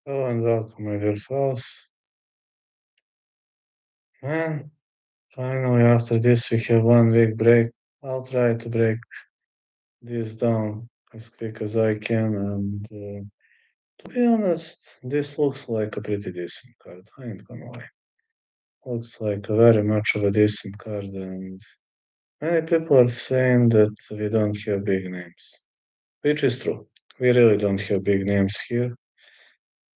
Hello and welcome, my dear fellows. And finally, after this, we have 1 week break. I'll try to break this down as quick as I can. And to be honest, this looks like a pretty decent card. I ain't gonna lie. Looks like a very much of a decent card. And many people are saying that we don't have big names, which is true. We really don't have big names here.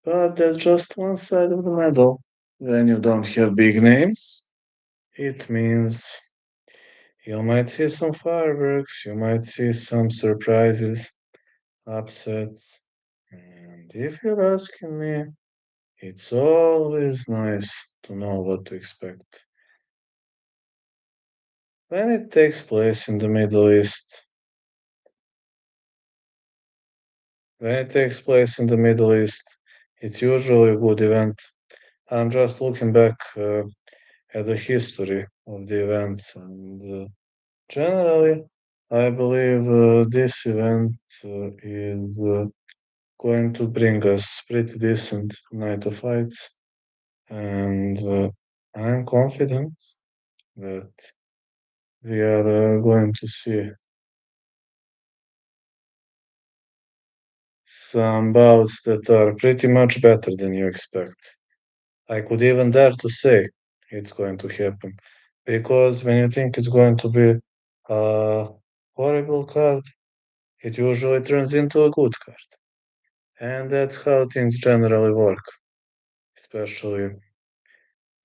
But that's just one side of the medal. When you don't have big names, it means you might see some fireworks, you might see some surprises, upsets. And if you're asking me, it's always nice to know what to expect. When it takes place in the Middle East, it's usually a good event. I'm just looking back at the history of the events, and generally, I believe this event is going to bring us pretty decent night of fights, and I'm confident that we are going to see some bouts that are pretty much better than you expect. I could even dare to say it's going to happen, because when you think it's going to be a horrible card, it usually turns into a good card. And that's how things generally work, especially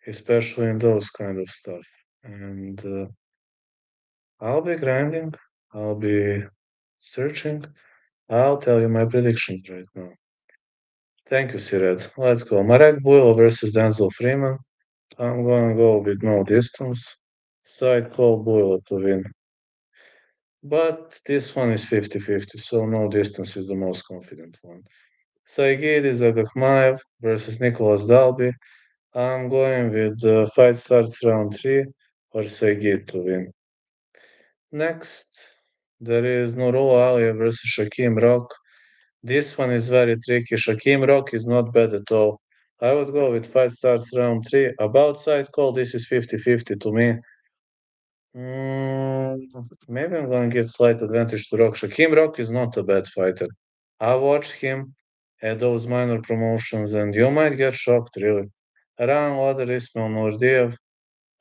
in those kind of stuff. And I'll be grinding, I'll be searching. I'll tell you my predictions right now. Thank you, Sired. Let's go. Marek Bujlo versus Denzel Freeman. I'm gonna go with no distance. Side call Bujlo to win. But this one is 50-50, so no distance is the most confident one. Saigidis Agakhmaev versus Nicholas Dalby. I'm going with fight starts round 3 or Saigid to win. Next, there is Nurul Ali versus Shakim Rock. This one is very tricky. Shakim Rock is not bad at all. I would go with fight starts round 3. About side call, this is 50-50 to me. Maybe I'm going to give slight advantage to Rock. Shakim Rock is not a bad fighter. I watched him at those minor promotions, and you might get shocked, really. Ryan Lauder, Ismail Nordiev.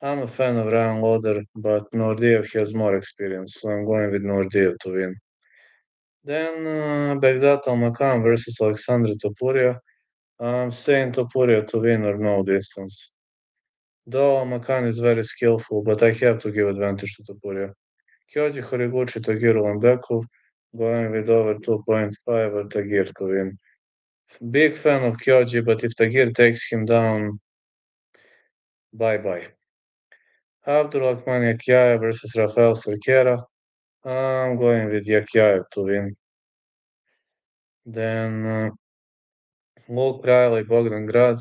I'm a fan of Ryan Lauder, but Nordiev has more experience, so I'm going with Nordiev to win. Then Begzat Almakhan versus Alexander Topuria. I'm saying Topuria to win or no distance. Though Almakhan is very skillful, but I have to give advantage to Topuria. Kyoji Horiguchi Tagir Lambekov, going with over 2.5 or Tagir to win. Big fan of Kyoji, but if Tagir takes him down, bye-bye. Abdulrahman Yakyaev versus Rafael Cerquera. I'm going with Yakyaev to win. Then Luke Riley, Bogdan Grad.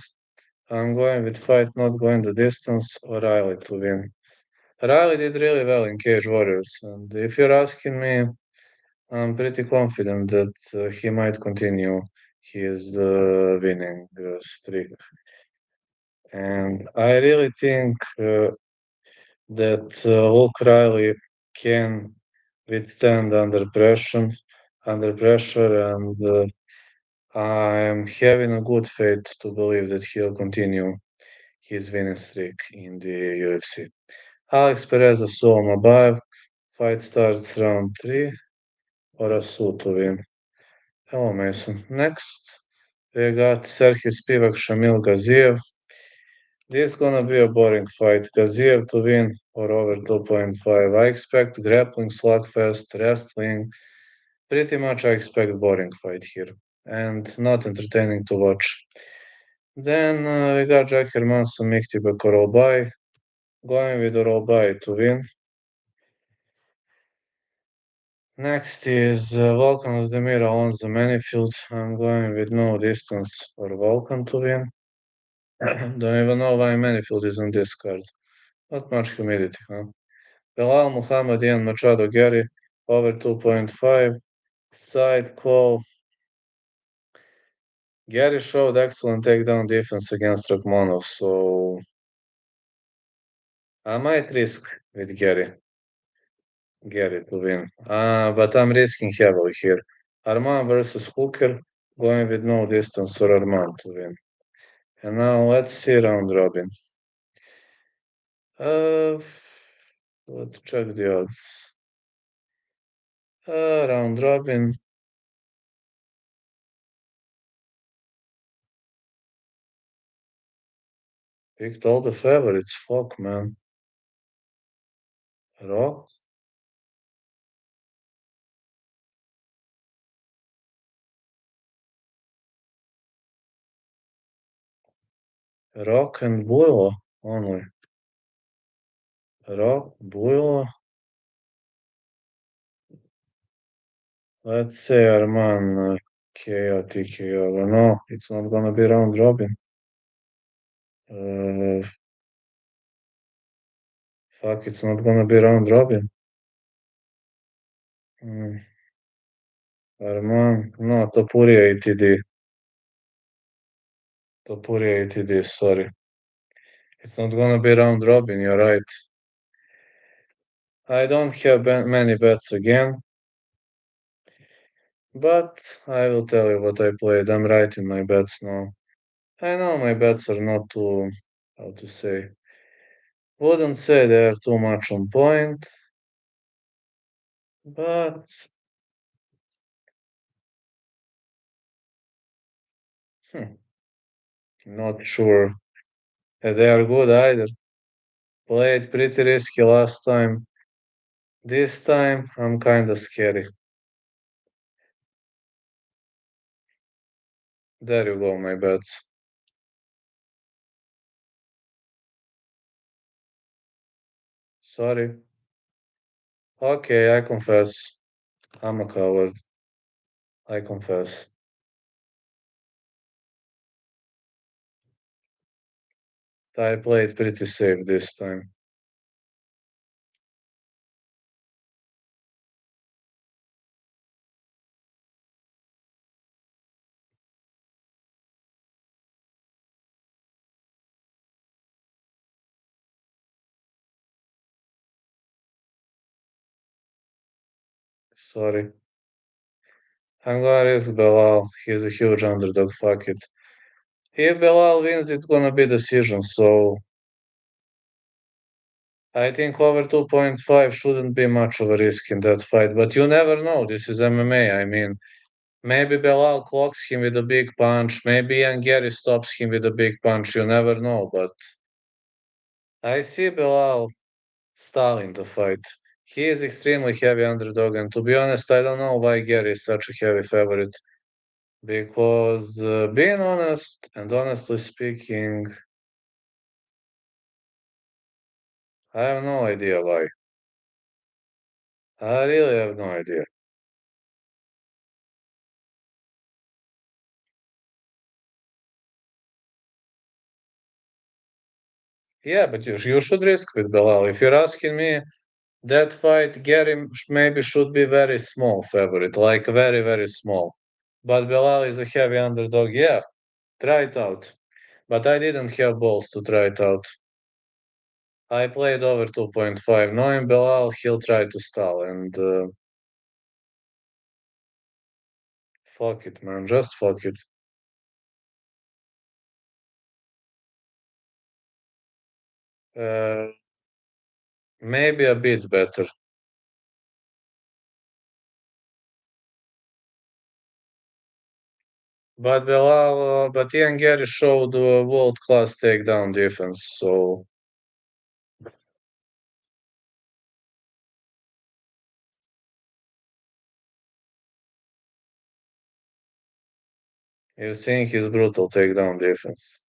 I'm going with fight, not going the distance, or Riley to win. Riley did really well in Cage Warriors, and if you're asking me, I'm pretty confident that he might continue his winning streak. And I really think that Luke Riley can withstand under pressure, and I'm having a good faith to believe that he'll continue his winning streak in the UFC. Alex Perez Asul Mabayev, fight starts round 3, or Asul to win. Hello, Mason. Next, we got Serhiy Spivak Shamil Gaziev. This is gonna be a boring fight. Gaziev to win or over 2.5. I expect grappling, slugfest, wrestling. Pretty much I expect boring fight here and not entertaining to watch. Then we got Jack Hermanson, Miktiba Korolbai. Going with Korolbai to win. Next is Volkan Ozdemir Alonso Manifield. I'm going with no distance or Volkan to win. Don't even know why Manifield is on this card. Not much humidity, huh? Belal Muhammad Ian Machado Gary, over 2.5. Side call. Gary showed excellent takedown defense against Rakhmonov, so I might risk with Gary to win. But I'm risking heavily here. Arman versus Hooker, going with no distance for Arman to win. And now let's see round robin. Uh, let's check the odds. Round robin. Picked all the favorites. Fuck, man. Rock, Rock and Bujlo only. Rock, Bujlo. Let's say Arman KO, TKO. No, it's not gonna be round robin. Uh, Fuck, it's not gonna be round robin. Mm, Arman, no, Topuria ATD. Topuria ATD, sorry. It's not gonna be round robin, you're right. I don't have many bets again, but I will tell you what I played. I'm right in my bets now. I know my bets are not too, how to say, wouldn't say they're too much on point, but not sure they are good either. Played pretty risky last time. This time I'm kinda scary. There you go, my bets. Sorry. Okay, I confess. I'm a coward. I confess. I played pretty safe this time. Sorry. I'm gonna risk Belal. He's a huge underdog. Fuck it. If Belal wins, it's gonna be decision. So I think over 2.5 shouldn't be much of a risk in that fight. But you never know. This is MMA. I mean, maybe Belal clocks him with a big punch. Maybe Gary stops him with a big punch. You never know. But I see Belal stalling the fight. He is extremely heavy underdog, and to be honest, I don't know why Gary is such a heavy favorite. Because being honest and honestly speaking, I have no idea why. I really have no idea. Yeah, but you should risk with Belal. If you're asking me, that fight, Gary maybe should be very small favorite, like very, very small. But Belal is a heavy underdog. Yeah, try it out. But I didn't have balls to try it out. I played over 2.5. Knowing Belal, he'll try to stall, and fuck it, man. Just fuck it. Uh, Maybe a bit better. But Ian Gary showed world-class takedown defense, so you're seeing his brutal takedown defense.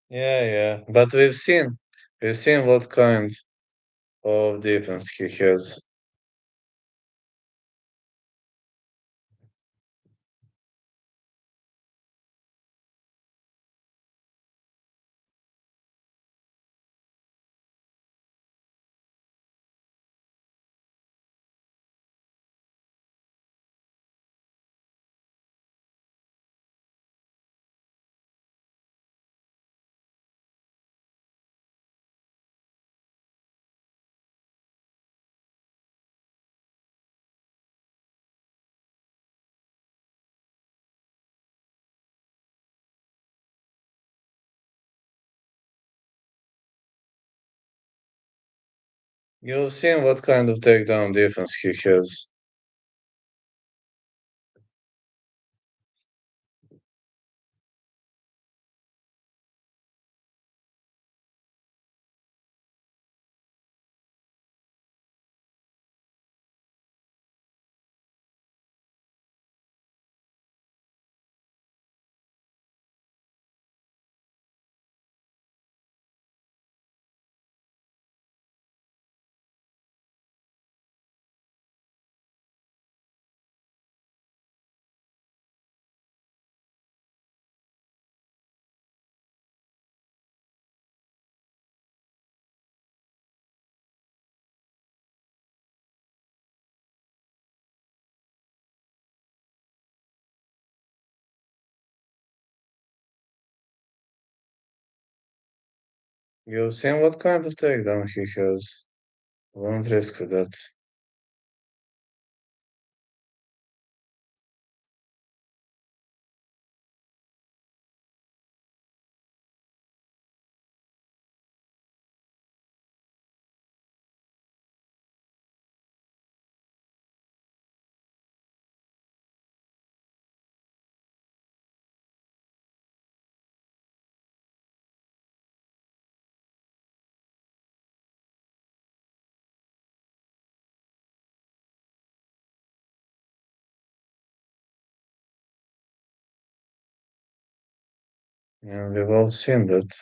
Yeah, yeah. But we've seen what kind of defense he has. You've seen what kind of takedown defense he has. You've seen what kind of takedown he has. Won't risk that. Yeah, we've all seen that.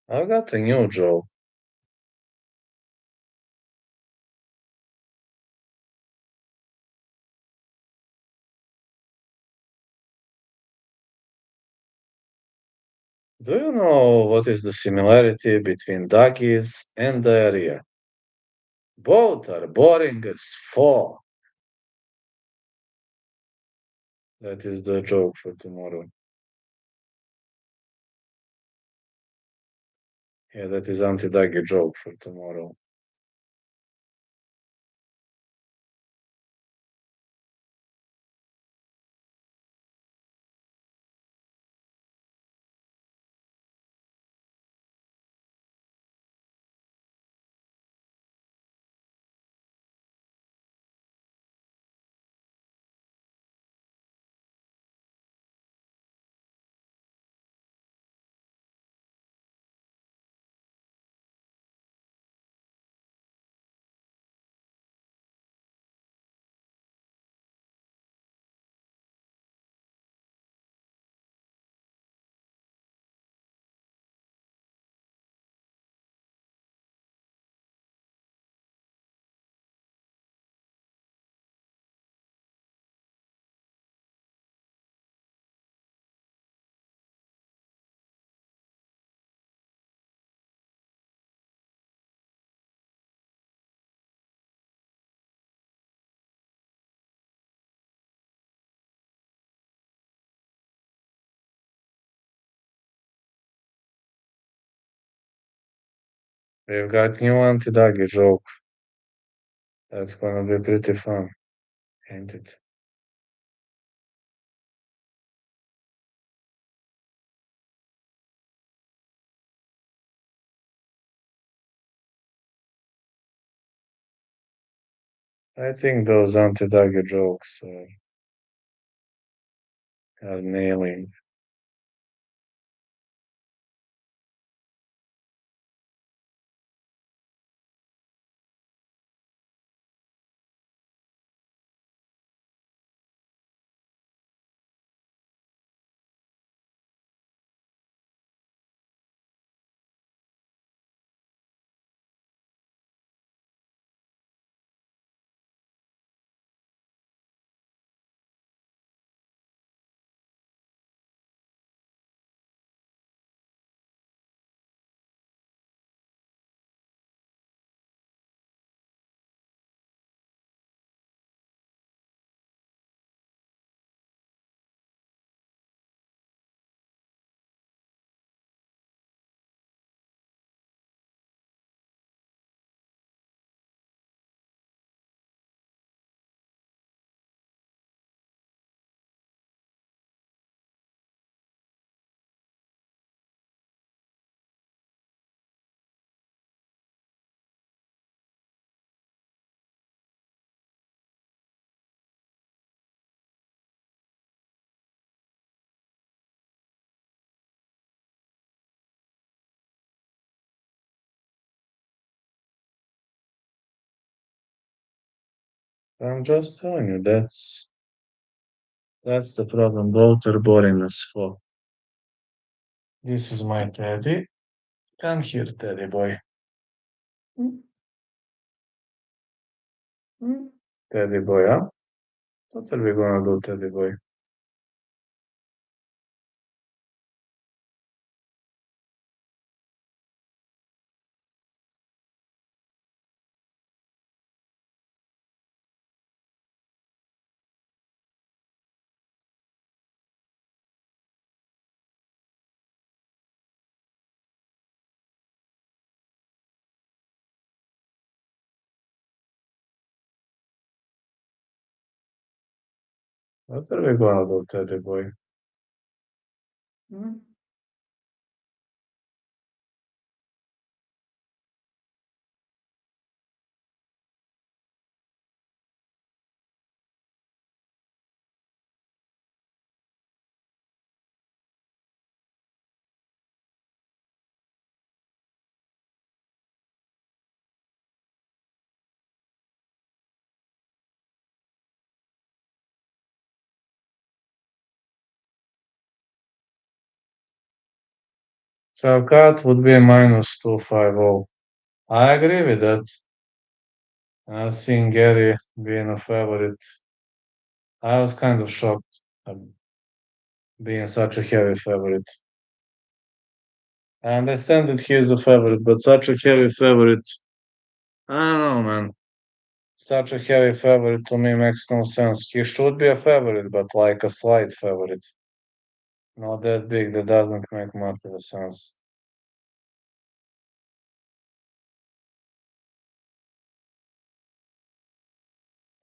I've got a new joke. Do you know what is the similarity between doggies and diarrhea? Both are boring as fuck. That is the joke for tomorrow. Yeah, that is anti-doggy joke for tomorrow. We've got new anti-doggy joke. That's gonna be pretty fun, ain't it? I think those anti-dagger jokes are nailing. I'm just telling you, that's the problem. Both are boring as fuck. This is my teddy. Come here, teddy boy. Mm, mm. Teddy boy, huh? What are we gonna do, teddy boy? What are we gonna do, teddy boy? Mm. So cat would be minus 250. I agree with that. Seeing Gary being a favorite, I was kind of shocked being such a heavy favorite. I understand that he is a favorite, but such a heavy favorite, I don't know, man. Such a heavy favorite to me makes no sense. He should be a favorite, but like a slight favorite. Not that big, that doesn't make much of a sense.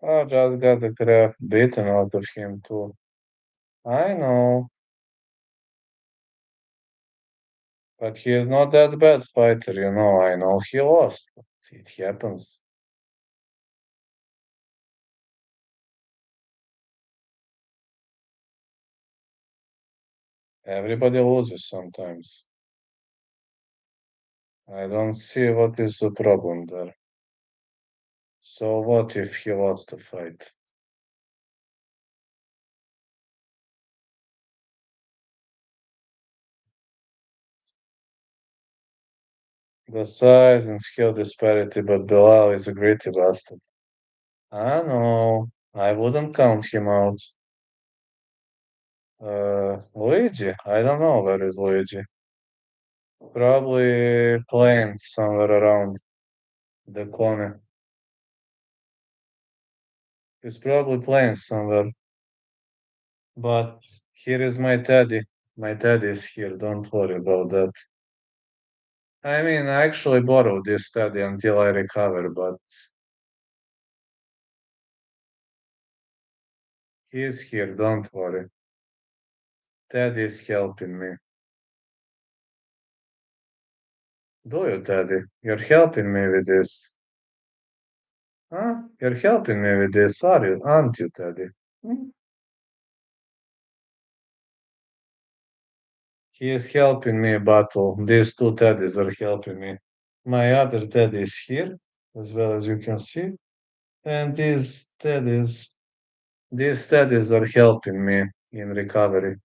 I just got the crap beaten out of him too. I know, but he is not that bad fighter, you know. I know he lost, but it happens. Everybody loses sometimes. I don't see what is the problem there. So what if he lost the fight? The size and skill disparity, but Bilal is a gritty bastard. I know. I wouldn't count him out. Luigi? I don't know where is Luigi. Probably playing somewhere around the corner. He's probably playing somewhere. But here is my teddy. My teddy is here. Don't worry about that. I mean, I actually borrowed this teddy until I recover, but he is here. Don't worry. Teddy is helping me. Do you, Teddy? You're helping me with this. Huh? You're helping me with this, aren't you, Teddy? Hmm? He is helping me battle. These two Teddies are helping me. My other Teddy is here, as well as you can see. And these Teddies are helping me in recovery.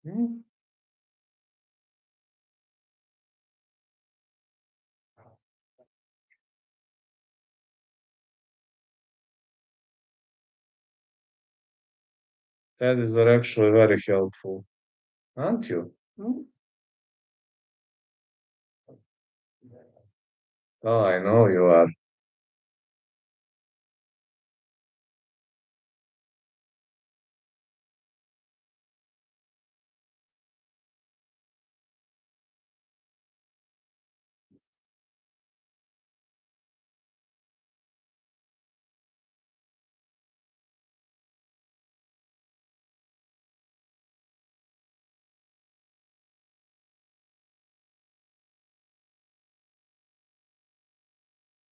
Hmm? Teddies are actually very helpful, aren't you? Hmm? Oh, I know you are.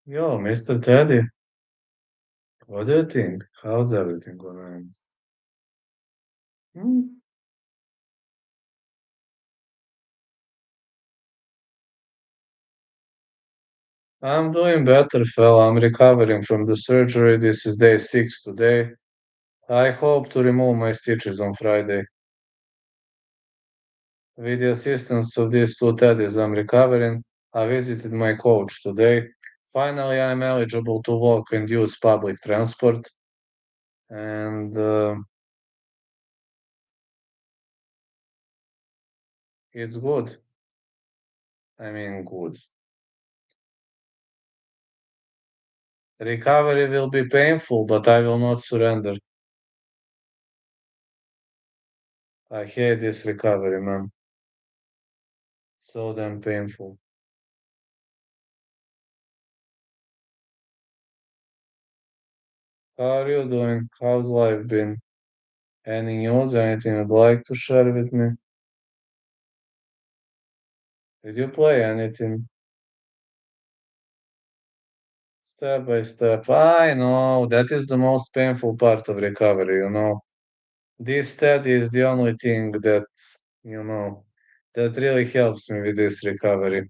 Yo, Mr. Teddy, what do you think? How's everything going on? Hmm? I'm doing better, fella. I'm recovering from the surgery. This is day 6 today. I hope to remove my stitches on Friday. With the assistance of these two teddies, I'm recovering. I visited my coach today. Finally, I'm eligible to walk and use public transport. And it's good. I mean, good. Recovery will be painful, but I will not surrender. I hate this recovery, man. So damn painful. How are you doing? How's life been? Any news? Anything you'd like to share with me? Did you play anything? Step by step. I know that is the most painful part of recovery. This study is the only thing you know, that really helps me with this recovery.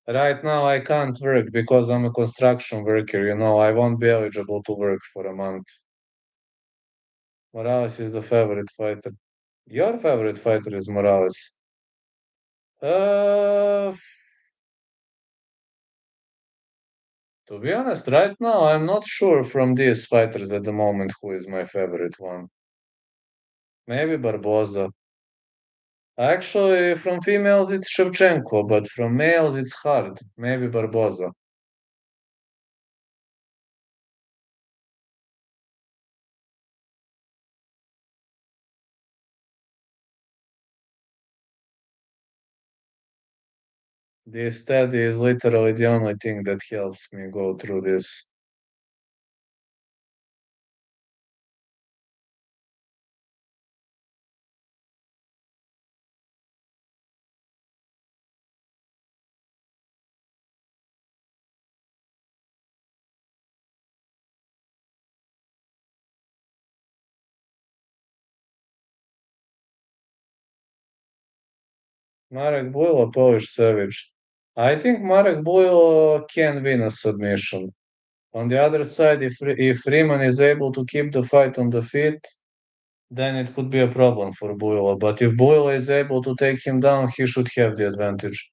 Right now, I can't work because I'm a construction worker. I won't be eligible to work for a month. Morales is the favorite fighter. Your favorite fighter is Morales. Uh, to be honest, right now, I'm not sure from these fighters at the moment who is my favorite one. Maybe Barboza. Actually, from females it's Shevchenko, but from males it's hard. Maybe Barboza. This study is literally the only thing that helps me go through this. Marek Bujlo, Polish Savage. I think Marek Bujlo can win a submission. On the other side, if Riemann is able to keep the fight on the feet, then it could be a problem for Bujlo. But if Bujlo is able to take him down, he should have the advantage.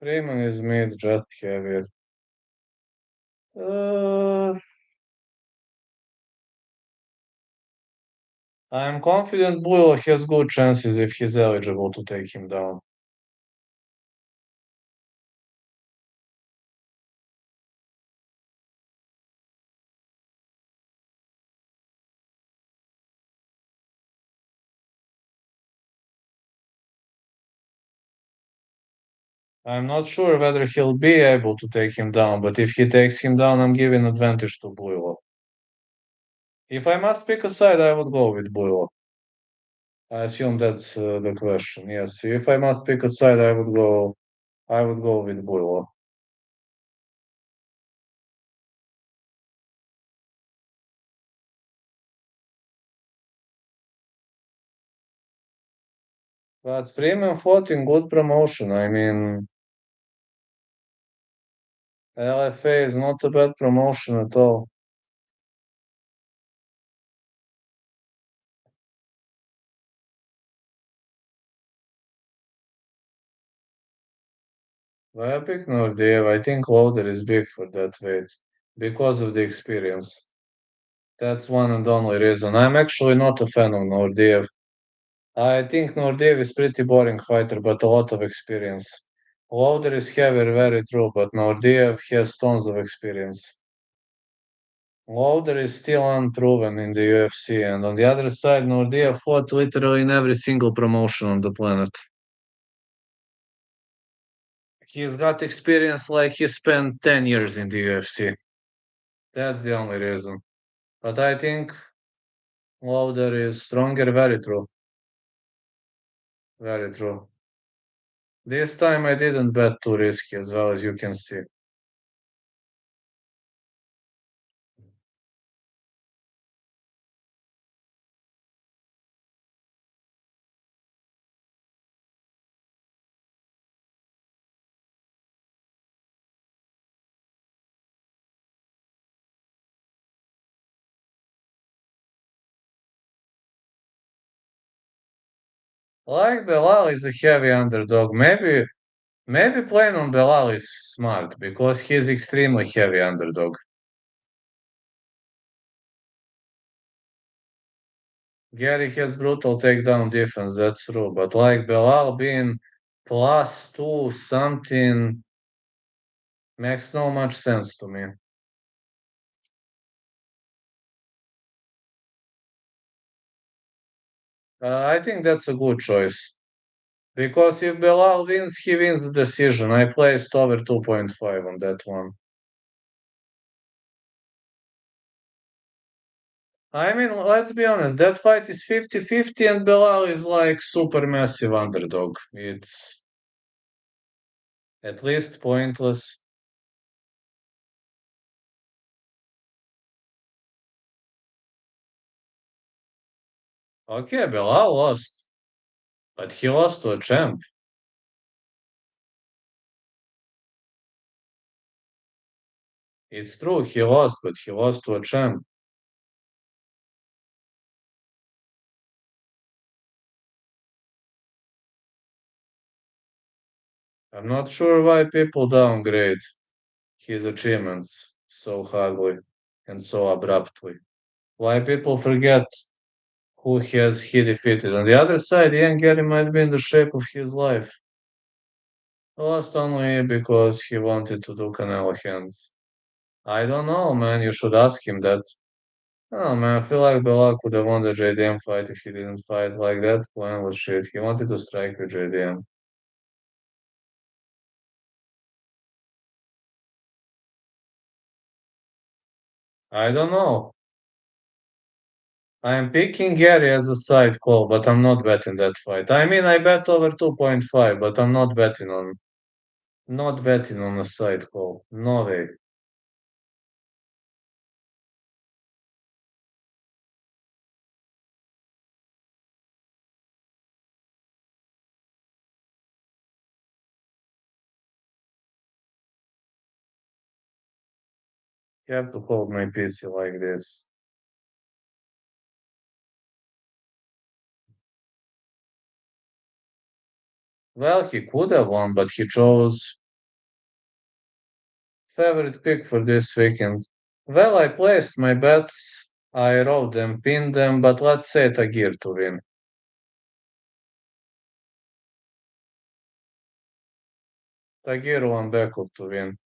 Freeman is mid jet heavier. Uh, I'm confident Buell has good chances if he's eligible to take him down. I'm not sure whether he'll be able to take him down, but if he takes him down, I'm giving advantage to Buell. If I must pick a side, I would go with Buell. I assume that's the question. Yes, if I must pick a side, I would go with Buell. But Freeman fought in good promotion. I mean, LFA is not a bad promotion at all. Why I pick Nordiev? I think Lauder is big for that weight because of the experience. That's one and only reason. I'm actually not a fan of Nordiev. I think Nordiev is pretty boring fighter, but a lot of experience. Lauder is heavier, very true, but Nordiev has tons of experience. Lauder is still unproven in the UFC, and on the other side, Nordiev fought literally in every single promotion on the planet. He's got experience like he spent 10 years in the UFC. That's the only reason. But I think Lauder is stronger, very true. Very true. This time I didn't bet too risky as well as you can see. Like Belal is a heavy underdog. Maybe playing on Belal is smart because he's extremely heavy underdog. Gary has brutal takedown defense, that's true. But like Belal being +2 something makes no much sense to me. I think that's a good choice. Because if Belal wins, he wins the decision. I placed over 2.5 on that one. I mean, let's be honest, that fight is 50-50 and Belal is like super massive underdog. It's at least pointless. Okay, Belal lost, but he lost to a champ. It's true, he lost, but he lost to a champ. I'm not sure why people downgrade his achievements so hardly and so abruptly. Why people forget who has he defeated. On the other side, Ian Gary might be in the shape of his life. Lost only because he wanted to do Canelo hands. I don't know, man. You should ask him that. Oh man, I feel like Belal could have won the JDM fight if he didn't fight like that. Plan was shit. He wanted to strike with JDM. I don't know. I'm picking Gary as a side call, but I'm not betting that fight. I mean, I bet over 2.5, but I'm not betting on a side call. No way. You have to hold my PC like this. Well, he could have won, but he chose favorite pick for this weekend. Well, I placed my bets. I wrote them, pinned them, but let's say Tagir to win. Tagir Ulanbekov to win.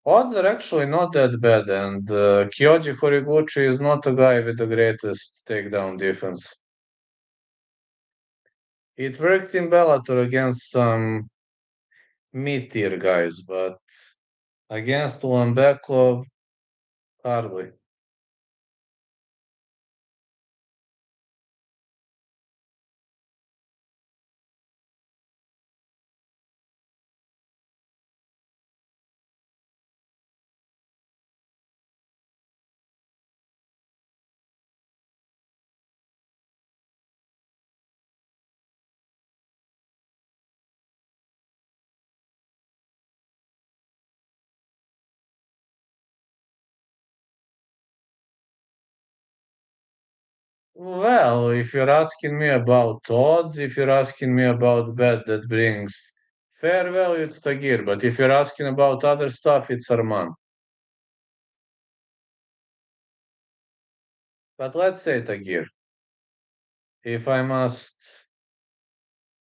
Odds are actually not that bad, and Kyoji Horiguchi is not a guy with the greatest takedown defense. It worked in Bellator against some mid-tier guys, but against Ulanbekov, hardly. Well, if you're asking me about odds, if you're asking me about bet that brings fair value, it's Tagir. But if you're asking about other stuff, it's Arman. But let's say Tagir. If I must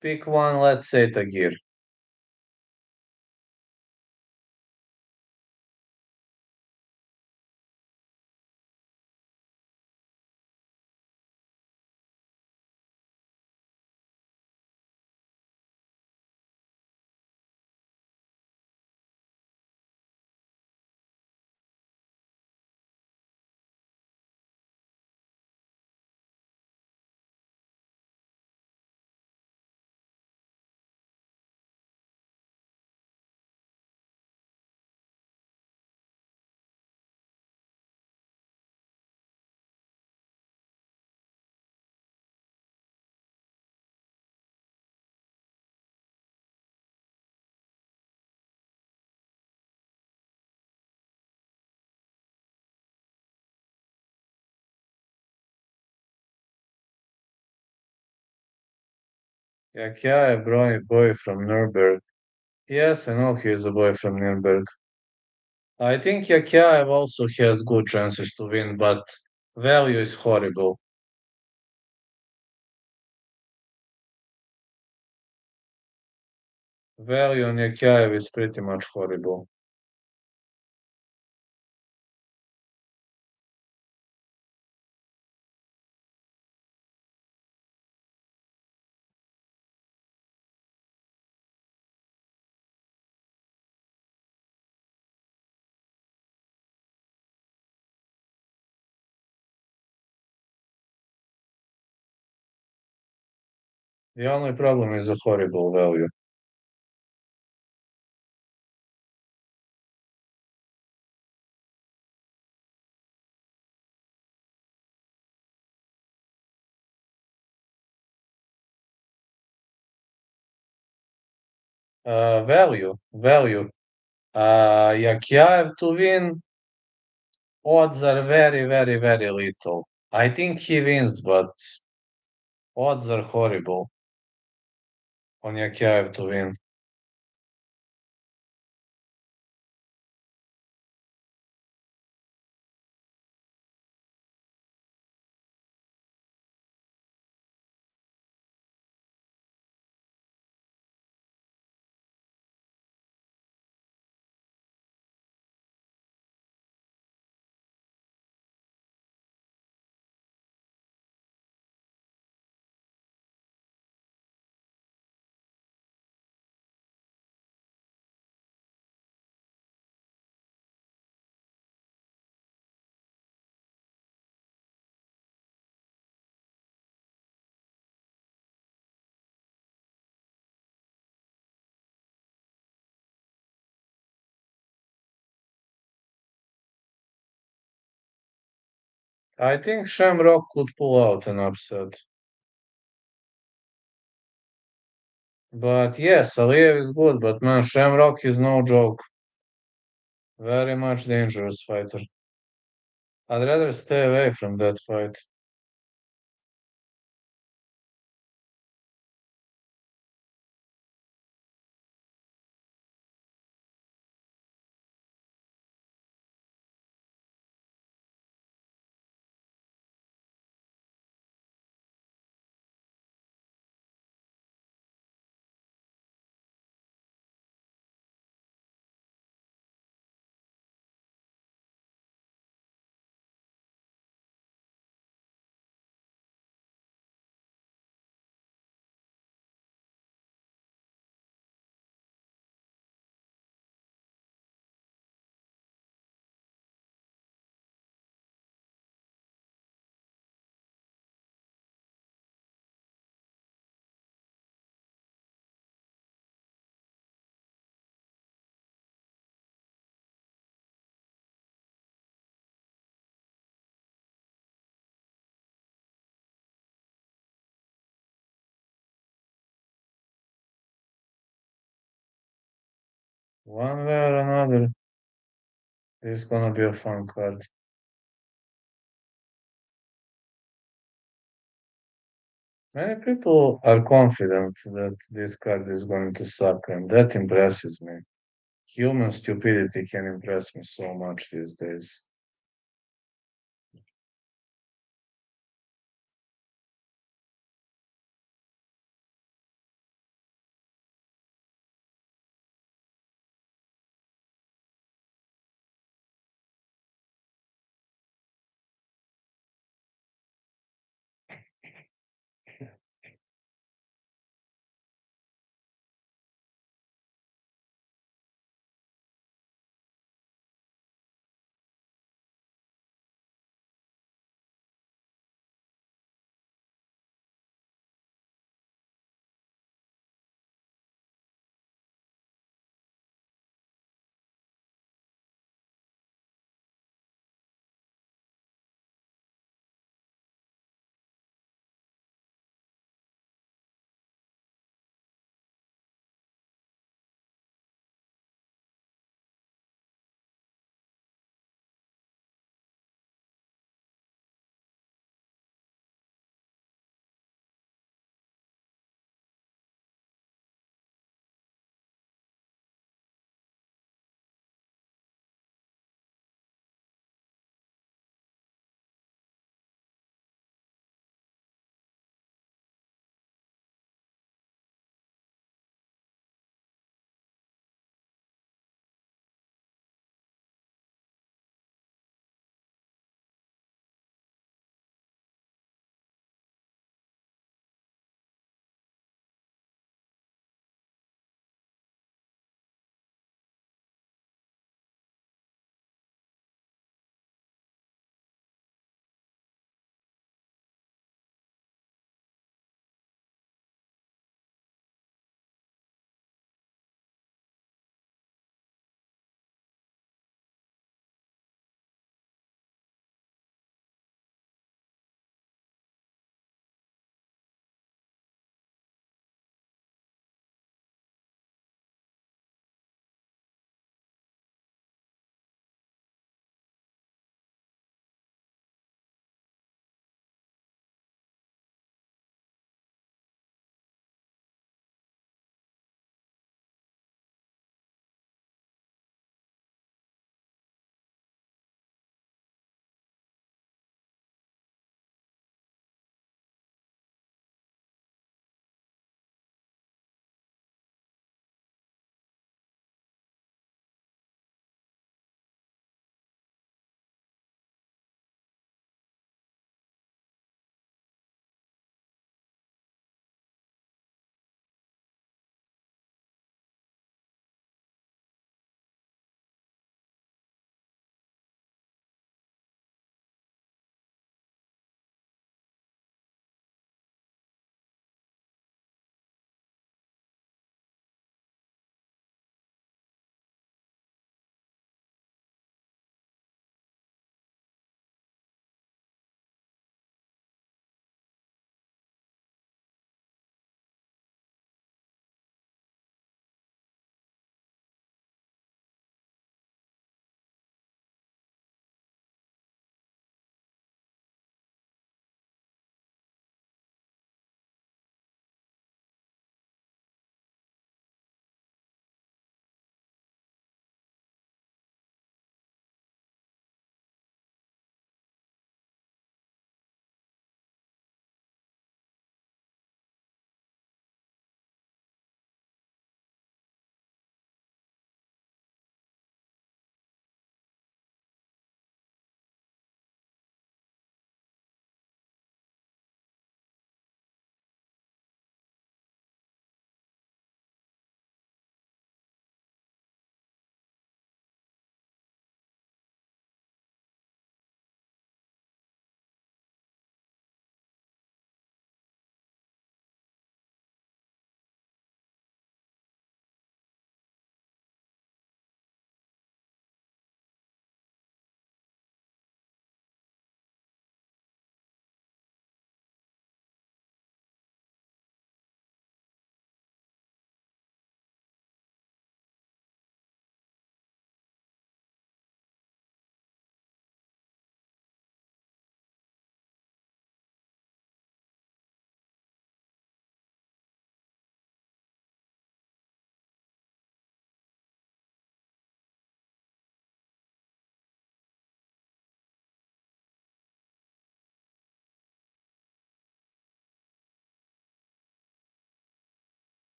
pick one, let's say Tagir. Yakyaev, boy from Nuremberg. Yes, I know he is a boy from Nuremberg. I think Yakyaev also has good chances to win, but value is horrible. Value on Yakyaev is pretty much horrible. The only problem is a horrible value. Value. Yakyaev to win, odds are very, very, very little. I think he wins, but odds are horrible on Yakyaev to win. I think Shamrock could pull out an upset. But yes, Aliyev is good, but man, Shamrock is no joke. Very much dangerous fighter. I'd rather stay away from that fight. One way or another, it's gonna be a fun card. Many people are confident that this card is going to suck, and that impresses me. Human stupidity can impress me so much these days.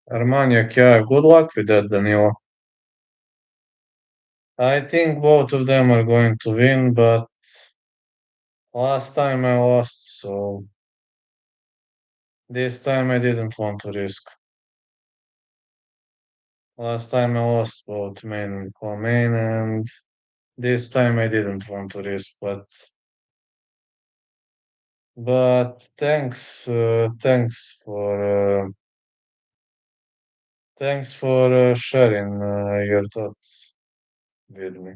Armania Kiev. Good luck with that, Danilo. I think both of them are going to win, but last time I lost, so this time I didn't want to risk. Last time I lost both main and co-main, and this time I didn't want to risk, but thanks for sharing your thoughts with me.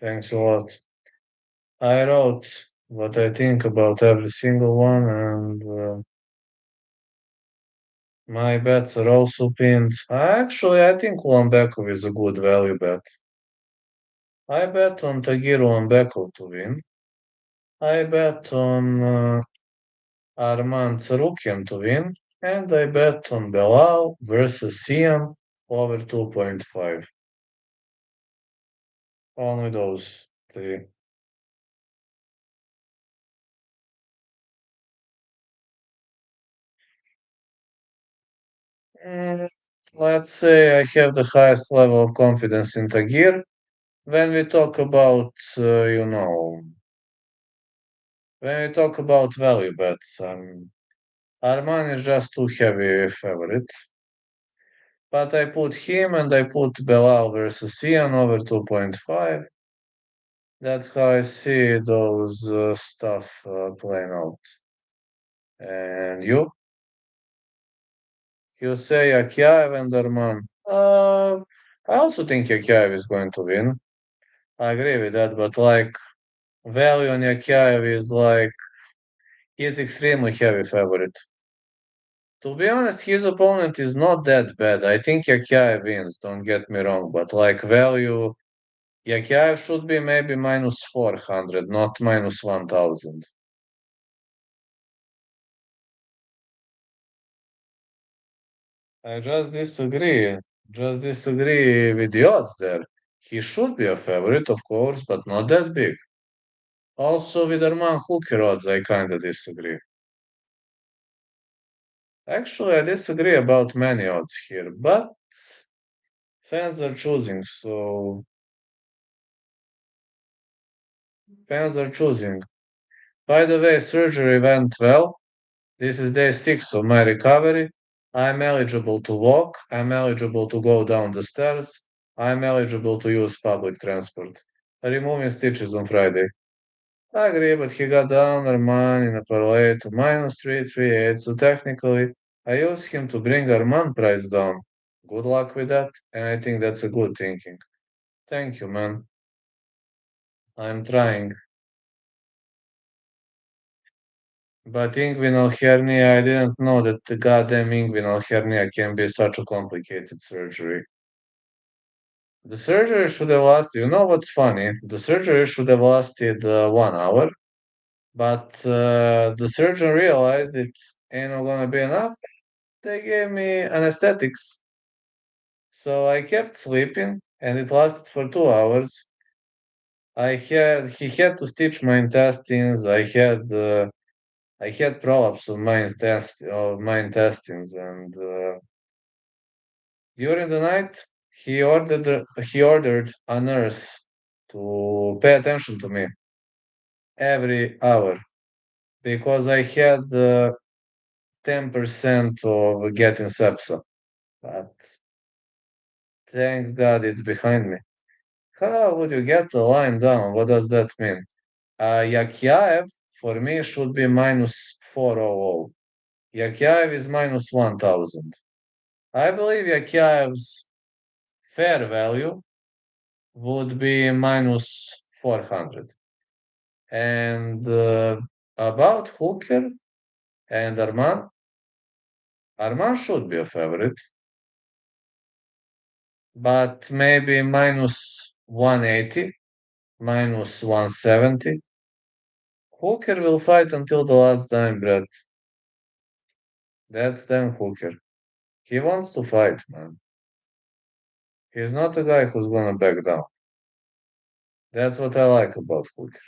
Thanks a lot. I wrote what I think about every single one, and my bets are also pinned. I think Ulambekov is a good value bet. I bet on Tagir Ulambekov to win. I bet on Arman Tsarukyan to win. And I bet on Belal versus Siam over 2.5. Only those three. Mm, let's say I have the highest level of confidence in Tagir. When we talk about, when we talk about value bets, Arman is just too heavy a favorite. But I put him and I put Belal versus Ian over 2.5. That's how I see those stuff playing out. And you say Akyaev and Arman. I also think Akyaev is going to win. I agree with that, but like value on Akyaev is like he's extremely heavy favorite. To be honest, his opponent is not that bad. I think Akyaev wins, don't get me wrong, but like value, Akyaev should be maybe minus 400, not minus 1000. I just disagree. Just disagree with the odds there. He should be a favorite, of course, but not that big. Also, with Arman Hooker odds, I kinda disagree. Actually, I disagree about many odds here, but fans are choosing, so fans are choosing. By the way, surgery went well. This is day 6 of my recovery. I'm eligible to walk. I'm eligible to go down the stairs. I'm eligible to use public transport. Removing stitches on Friday. I agree, but he got down Arman in a parlay to minus 338, so technically I used him to bring Arman price down. Good luck with that, and I think that's a good thinking. Thank you, man. I'm trying. But inguinal hernia, I didn't know that the goddamn inguinal hernia can be such a complicated surgery. The surgery should have lasted, you know what's funny? The surgery should have lasted 1 hour, but the surgeon realized it ain't not gonna be enough. They gave me anesthetics. So I kept sleeping and it lasted for 2 hours. He had to stitch my intestines. I had prolapse of my intestines, and during the night he ordered a nurse to pay attention to me every hour because I had 10% of getting sepsis. But thank God it's behind me. How would you get the line down? What does that mean? Yakyaev for me should be minus 400. Yakyaev is minus 1000. I believe Yakyaev's fair value would be minus 400. And about Hooker and Arman should be a favorite, but maybe minus 180, minus 170. Hooker will fight until the last dying breath. That's Dan Hooker. He wants to fight, man. He's not a guy who's gonna back down. That's what I like about Hooker.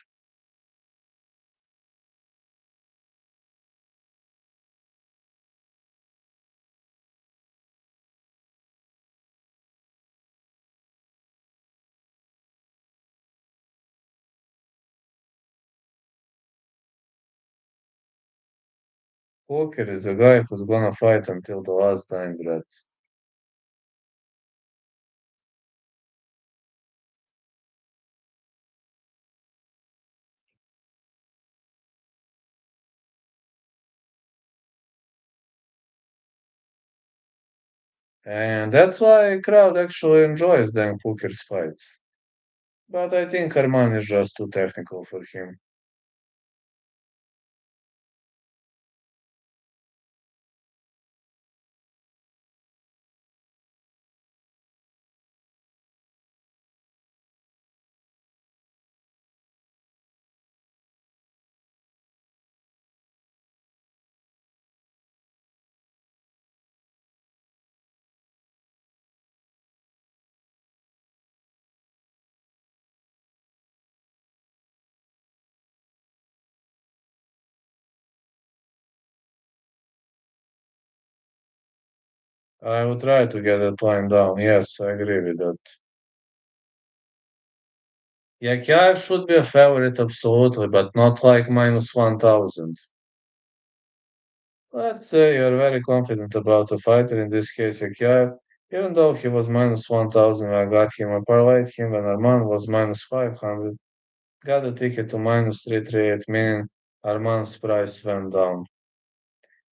Walker is a guy who's gonna fight until the last dying breath. And that's why crowd actually enjoys Dan Hooker's fights. But I think Arman is just too technical for him. I will try to get that line down. Yes, I agree with that. Yakyaev should be a favorite, absolutely, but not like minus 1000. Let's say you're very confident about a fighter, in this case Yakyaev, even though he was minus 1000, I got him, I parlayed him when Arman was minus 500. Got a ticket to minus 338, meaning Arman's price went down.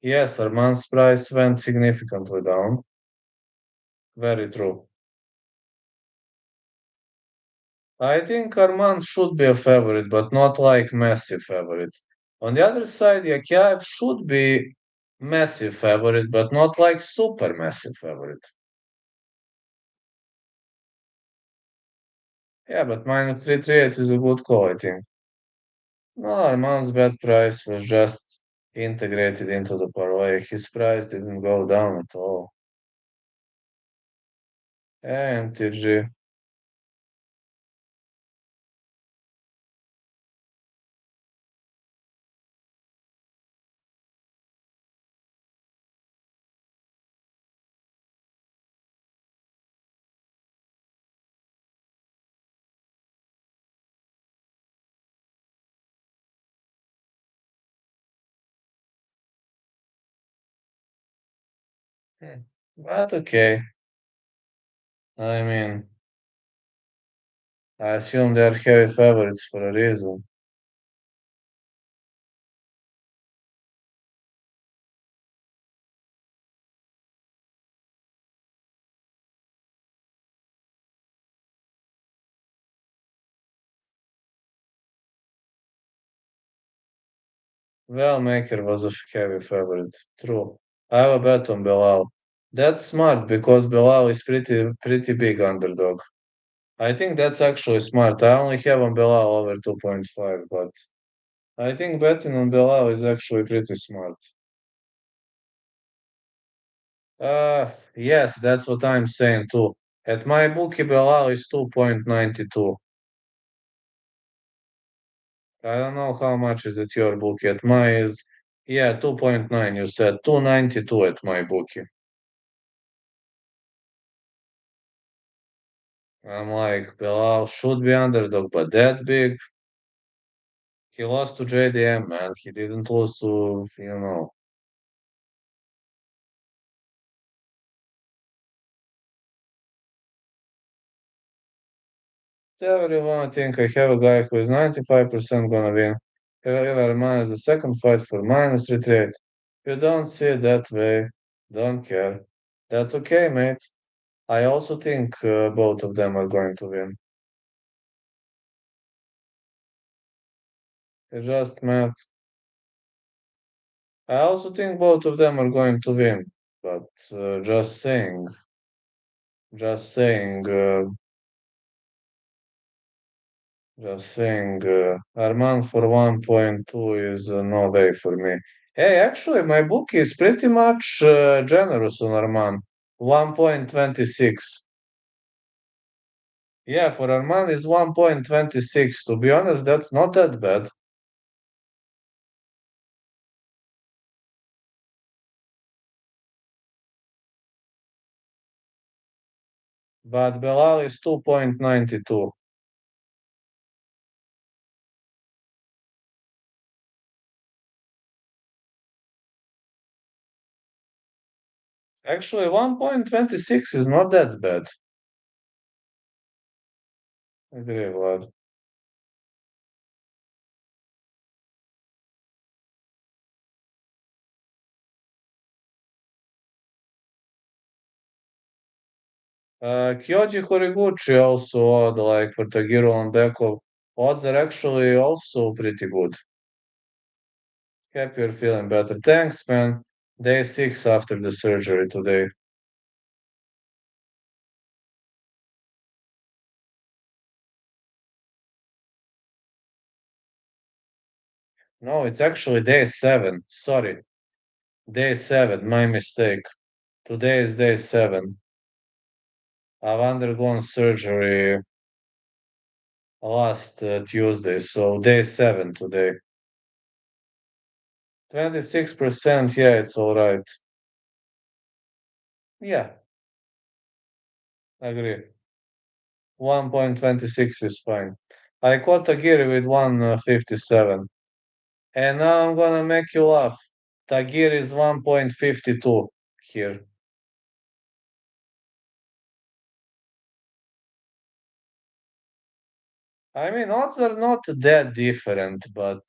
Yes, Arman's price went significantly down. Very true. I think Arman should be a favorite, but not like massive favorite. On the other side, Yakyaev should be massive favorite, but not like super massive favorite. Yeah, but minus 338 is a good call, I think. No, Arman's bet price was just integrated into the parlay. His price didn't go down at all. And TG. But okay. I mean, I assume they're heavy favorites for a reason. Well, Maker was a heavy favorite. True. I have a bet on Belal. That's smart because Belal is pretty big underdog. I think that's actually smart. I only have on Belal over 2.5, but I think betting on Belal is actually pretty smart. Yes, that's what I'm saying too. At my bookie, Belal is 2.92. I don't know how much is at your bookie. At my is, yeah, 2.9, you said. 292 at my bookie. I'm like, Belal should be underdog, but that big. He lost to JDM, man. He didn't lose to, everyone think I have a guy who is 95% gonna win. However, mine is the second fight for minus 338. You don't see it that way. Don't care. That's okay, mate. I also think both of them are going to win. It's just math. I also think both of them are going to win. But just saying, Arman for 1.2 is no way for me. Hey, actually, my book is pretty much generous on Arman. 1.26. Yeah, for Arman is 1.26. To be honest, that's not that bad. But Belal is 2.92. Actually, 1.26 is not that bad. Agree, Vlad. Kyoji Horiguchi also odd, like for Tagiru on Bekov. Odds are actually also pretty good. Happy you're feeling better. Thanks, man. Day 6 after the surgery today. No, it's actually day 7. Sorry. Day 7, my mistake. Today is day 7. I've undergone surgery last Tuesday, so day 7 today. 26%, yeah, it's alright. Yeah, agree. 1.26 is fine. I caught Tagiri with 157. And now I'm gonna make you laugh. Tagiri is 1.52 here. I mean, odds are not that different, but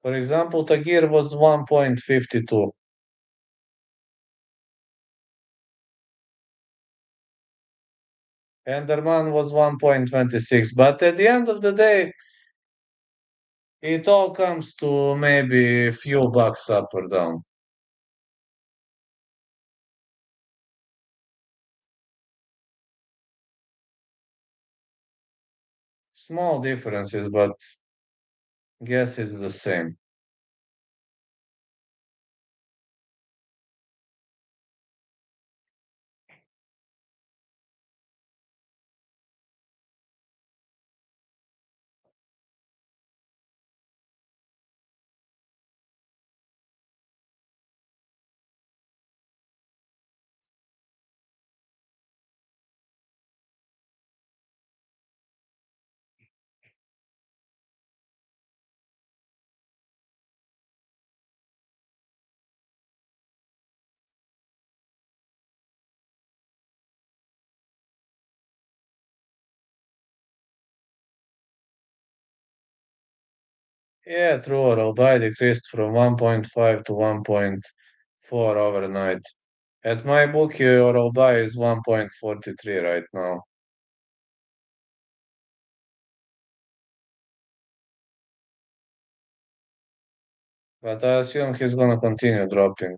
for example, Tagir was 1.52. Enderman was 1.26. But at the end of the day, it all comes to maybe a few bucks up or down. Small differences, but guess it's the same. Yeah, true. Rollby decreased from 1.5 to 1.4 overnight. At my book, your Rollby is 1.43 right now. But I assume he's gonna continue dropping.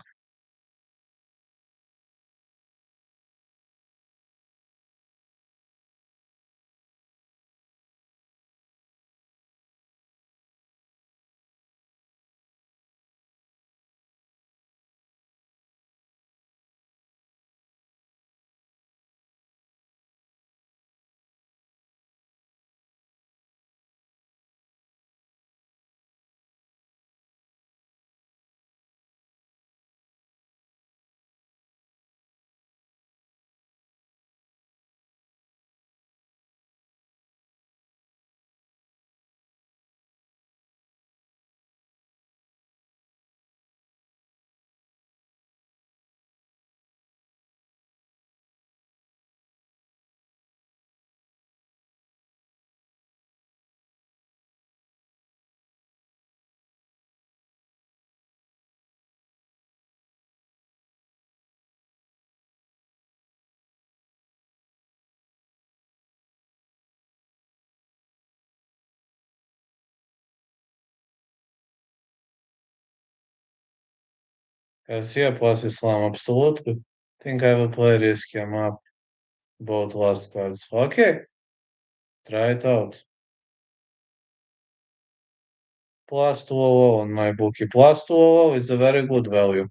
FCA plus Islam, absolutely. Think I will play Risk him up both last cards. Okay, try it out. Plus 200 on my bookie. Plus 200 is a very good value.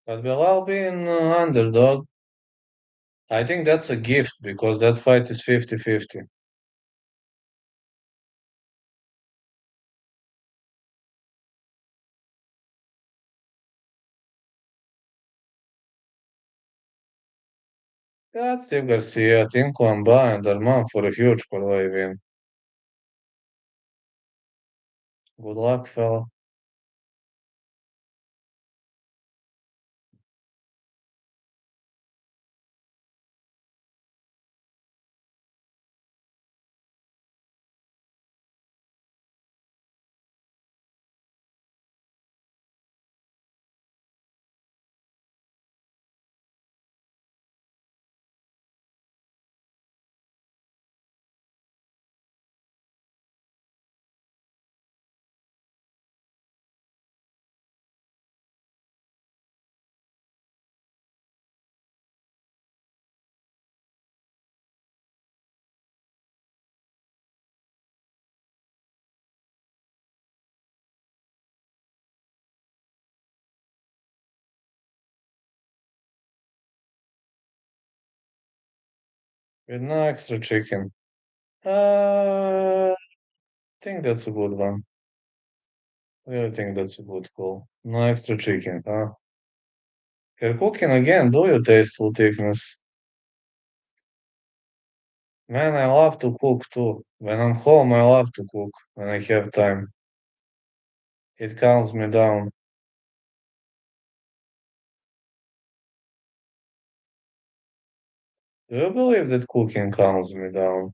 But Bilal being underdog, I think that's a gift because that fight is 50-50. Yeah, Steve Garcia, Tim combined are man for a huge parlay win. Good luck, fella. With no extra chicken. I think that's a good one. I think that's a good call. No extra chicken, huh? You're cooking again, do you, tasteful thickness? Man, I love to cook too. When I'm home, I love to cook when I have time. It calms me down. Do you believe that cooking calms me down?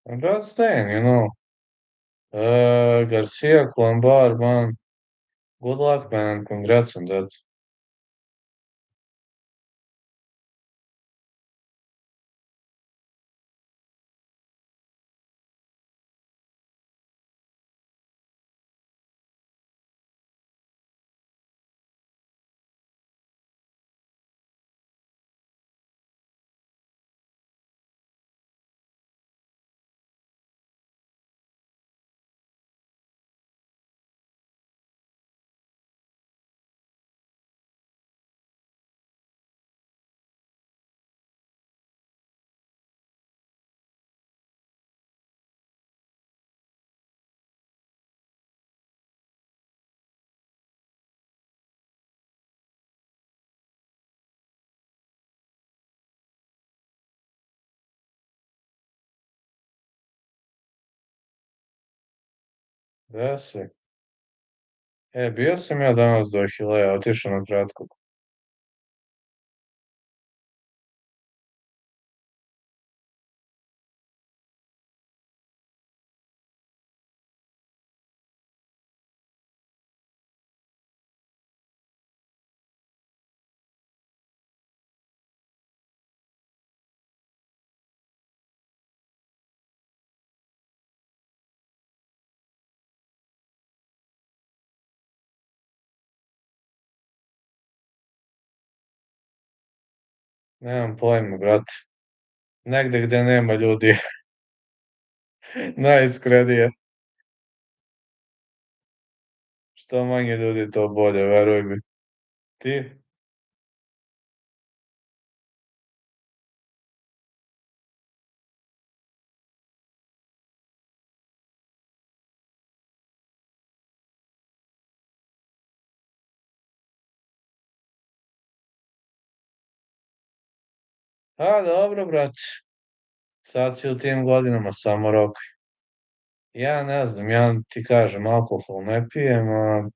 I'm just saying, Garcia, Kwambar, man, good luck, man. Congrats on that. Jesi? Bio sam ja danas do Ahileja, otišao na kratko. Nemam pojma, brate. Negde gde nema ljudi. Najiskrenije. Što manje ljudi, to bolje, veruj mi. Ti? A, dobro, brate. Sad si u tim godinama, samo rokuj. Ja ne znam, ja ti kažem, alkohol ne pijem, a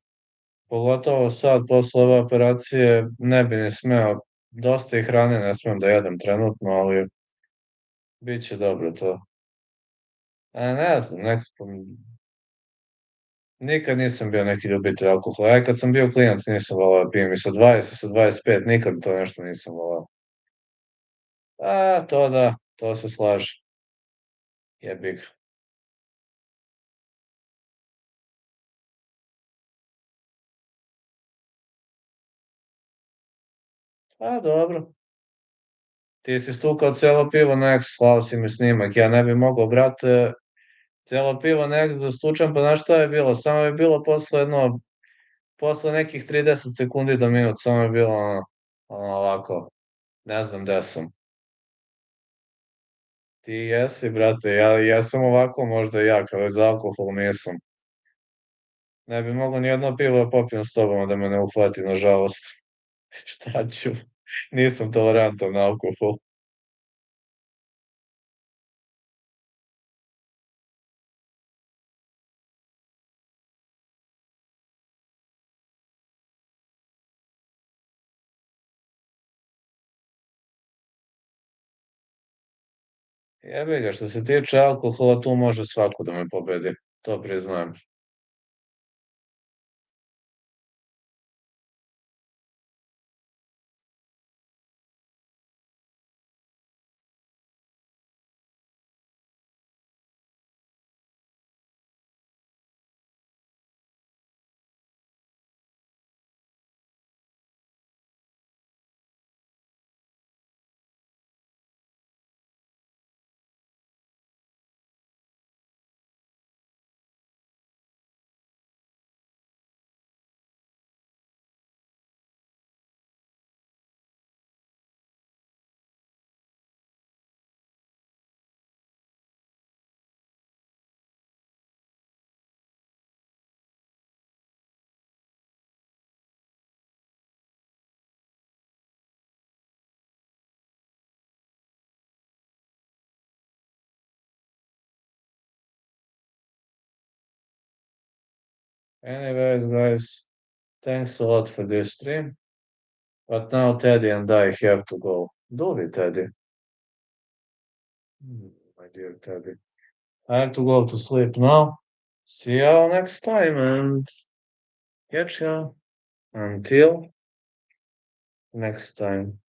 pogotovo sad, posle ove operacije, ne bi ni smeo. Dosta i hrane ne smem da jedem trenutno, ali bit će dobro to. A ne znam, nekako nikad nisam bio neki ljubitelj alkohola. Ja kad sam bio klinac nisam volao da pijem i sa 20, sa 25, nikad to nešto nisam volao. A, to da, to se slaže. Jebi ga. A, dobro. Ti si stukao celo pivo na eks, slao si mi snimak. Ja ne bi mogao, brate, celo pivo na eks da stučem, pa znaš šta je bilo? Samo je bilo posle nekih 30 sekundi do minut, samo je bilo ono ovako, ne znam gde sam. Ti jesi, brate, ja jesam ovako možda jak, ali za alkohol nisam. Ne bi mogao nijedno pivo da popijem s tobom, a da me ne uhvati, nažalost. Šta ću? Nisam tolerantan na alkohol. Jebi ga, što se tiče alkohola, tu može svako da me pobedi. To priznajem. Anyways, guys, thanks a lot for this stream. But now Teddy and I have to go. Do we, Teddy? My dear Teddy. I have to go to sleep now. See you all next time and catch you until next time.